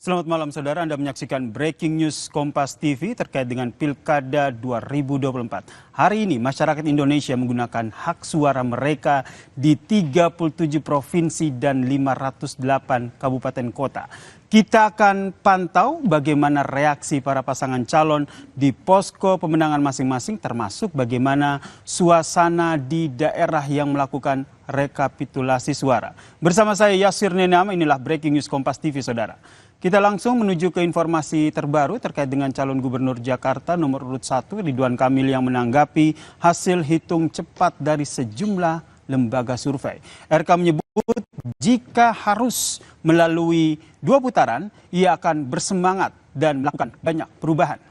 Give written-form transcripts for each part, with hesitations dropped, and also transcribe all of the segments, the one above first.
Selamat malam saudara, Anda menyaksikan Breaking News Kompas TV terkait dengan Pilkada 2024. Hari ini masyarakat Indonesia menggunakan hak suara mereka di 37 provinsi dan 508 kabupaten kota. Kita akan pantau bagaimana reaksi para pasangan calon di posko pemenangan masing-masing, termasuk bagaimana suasana di daerah yang melakukan rekapitulasi suara. Bersama saya Yasir Nenam, inilah Breaking News Kompas TV saudara. Kita langsung menuju ke informasi terbaru terkait dengan calon gubernur Jakarta nomor urut 1 Ridwan Kamil yang menanggapi hasil hitung cepat dari sejumlah lembaga survei. RK menyebut jika harus melalui 2 putaran, ia akan bersemangat dan melakukan banyak perubahan.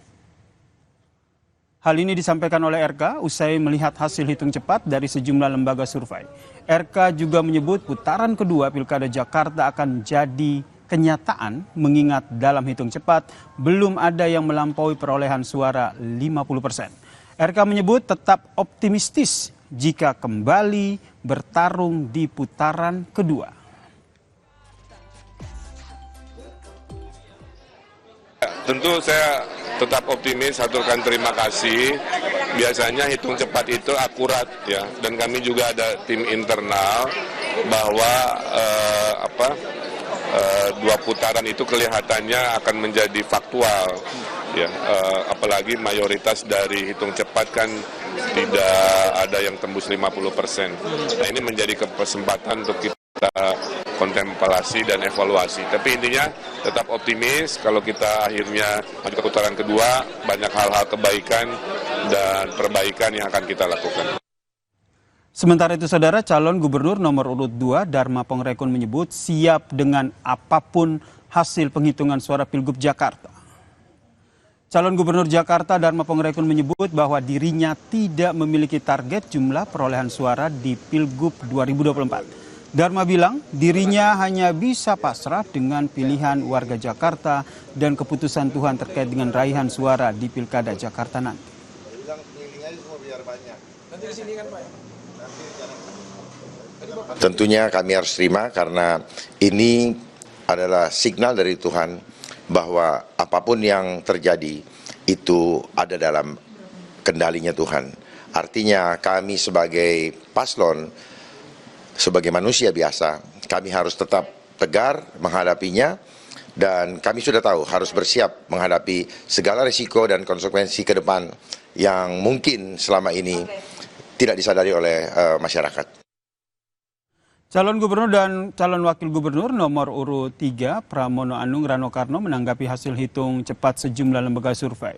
Hal ini disampaikan oleh RK usai melihat hasil hitung cepat dari sejumlah lembaga survei. RK juga menyebut putaran kedua Pilkada Jakarta akan jadi kenyataan mengingat dalam hitung cepat belum ada yang melampaui perolehan suara 50%. RK menyebut tetap optimistis jika kembali bertarung di putaran kedua. Tentu saya tetap optimis, haturkan terima kasih. Biasanya hitung cepat itu akurat ya, dan kami juga ada tim internal bahwa 2 putaran itu kelihatannya akan menjadi faktual ya, apalagi mayoritas dari hitung cepat kan tidak ada yang tembus 50%. Nah, ini menjadi kesempatan untuk kita kontemplasi dan evaluasi. Tapi intinya tetap optimis kalau kita akhirnya maju ke putaran kedua, banyak hal-hal kebaikan dan perbaikan yang akan kita lakukan. Sementara itu saudara, calon gubernur nomor urut 2 Dharma Pongrekun menyebut siap dengan apapun hasil penghitungan suara Pilgub Jakarta. Calon gubernur Jakarta Dharma Pongrekun menyebut bahwa dirinya tidak memiliki target jumlah perolehan suara di Pilgub 2024. Dharma bilang dirinya hanya bisa pasrah dengan pilihan warga Jakarta dan keputusan Tuhan terkait dengan raihan suara di Pilkada Jakarta nanti. Tentunya kami harus terima karena ini adalah signal dari Tuhan bahwa apapun yang terjadi itu ada dalam kendalinya Tuhan. Artinya kami sebagai paslon, sebagai manusia biasa, kami harus tetap tegar menghadapinya dan kami sudah tahu harus bersiap menghadapi segala risiko dan konsekuensi ke depan yang mungkin selama ini tidak disadari oleh masyarakat. Calon gubernur dan calon wakil gubernur nomor urut 3 Pramono Anung Rano Karno menanggapi hasil hitung cepat sejumlah lembaga survei.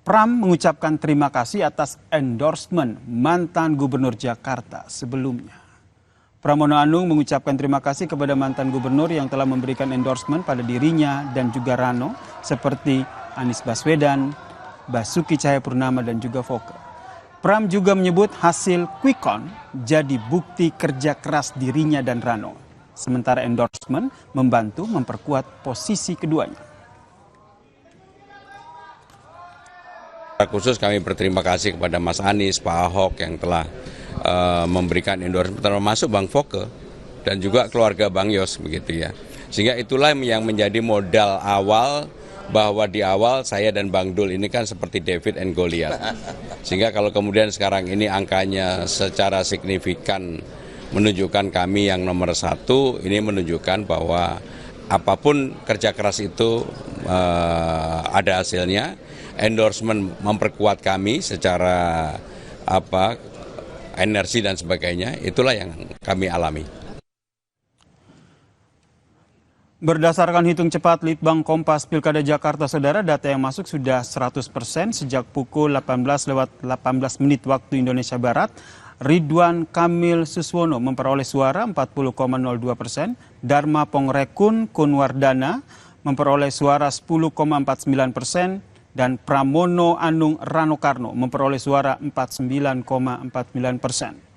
Pram mengucapkan terima kasih atas endorsement mantan gubernur Jakarta sebelumnya. Pramono Anung mengucapkan terima kasih kepada mantan gubernur yang telah memberikan endorsement pada dirinya dan juga Rano seperti Anies Baswedan, Basuki Cahayapurnama dan juga Foke. Pram juga menyebut hasil quick count jadi bukti kerja keras dirinya dan Rano. Sementara endorsement membantu memperkuat posisi keduanya. Khusus kami berterima kasih kepada Mas Anies, Pak Ahok yang telah memberikan endorsement, termasuk Bang Foke dan juga keluarga Bang Yos begitu ya. Sehingga itulah yang menjadi modal awal bahwa di awal saya dan Bang Dul ini kan seperti David and Goliath. Sehingga kalau kemudian sekarang ini angkanya secara signifikan menunjukkan kami yang nomor 1, ini menunjukkan bahwa apapun kerja keras itu ada hasilnya. Endorsement memperkuat kami secara energi dan sebagainya, itulah yang kami alami. Berdasarkan hitung cepat Litbang Kompas Pilkada Jakarta saudara, data yang masuk sudah 100% sejak pukul 18:18 waktu Indonesia Barat. Ridwan Kamil Suswono memperoleh suara 40,02%, Dharma Pongrekun Kunwardana memperoleh suara 10,49%, dan Pramono Anung Rano Karno memperoleh suara 49,49%.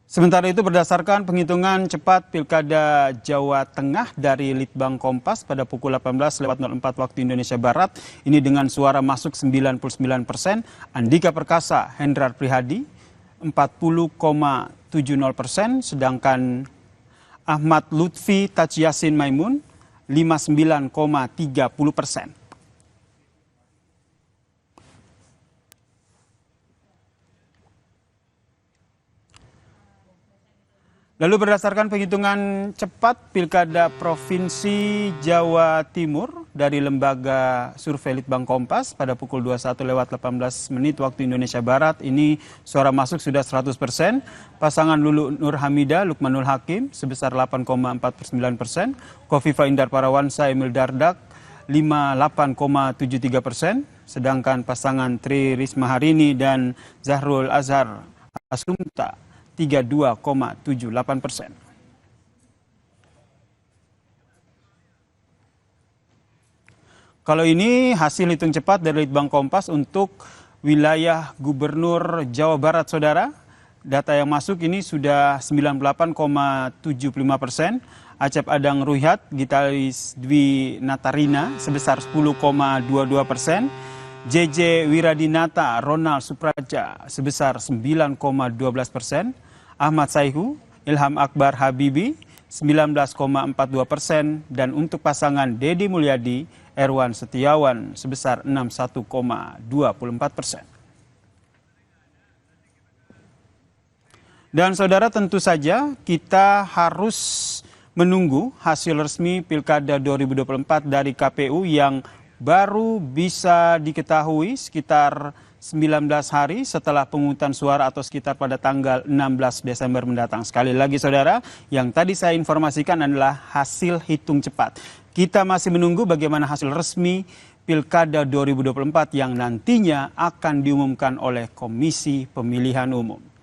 Sementara itu berdasarkan penghitungan cepat Pilkada Jawa Tengah dari Litbang Kompas pada pukul 18:04 waktu Indonesia Barat, ini dengan suara masuk 99%, Andika Perkasa Hendrar Prihadi 40,70%, sedangkan Ahmad Lutfi Taj Yassin Maimun 59,30%. Lalu berdasarkan penghitungan cepat Pilkada Provinsi Jawa Timur dari Lembaga Survei Litbang Kompas pada pukul 21:18 waktu Indonesia Barat, ini suara masuk sudah 100%. Pasangan Lulu Nur Hamida, Lukmanul Hakim sebesar 8,49%. Kofifa Indar Parawansa, Emil Dardak 58,73%. Sedangkan pasangan Tri Risma Harini dan Zahrul Azhar Asumta 32,78%. Kalau ini hasil hitung cepat dari Litbang Kompas untuk wilayah Gubernur Jawa Barat, saudara. Data yang masuk ini sudah 98,75%. Acep Adang Ruhyat, Gitaris Dwi Natarina sebesar 10,22%. JJ Wiradinata Ronald Supraja sebesar 9,12%. Ahmad Saihu, Ilham Akbar Habibi 19,42%, dan untuk pasangan Dedi Mulyadi, Erwan Setiawan sebesar 61,24%. Dan saudara, tentu saja kita harus menunggu hasil resmi Pilkada 2024 dari KPU yang baru bisa diketahui sekitar 19 hari setelah pemungutan suara atau sekitar pada tanggal 16 Desember mendatang. Sekali lagi saudara, yang tadi saya informasikan adalah hasil hitung cepat. Kita masih menunggu bagaimana hasil resmi Pilkada 2024 yang nantinya akan diumumkan oleh Komisi Pemilihan Umum.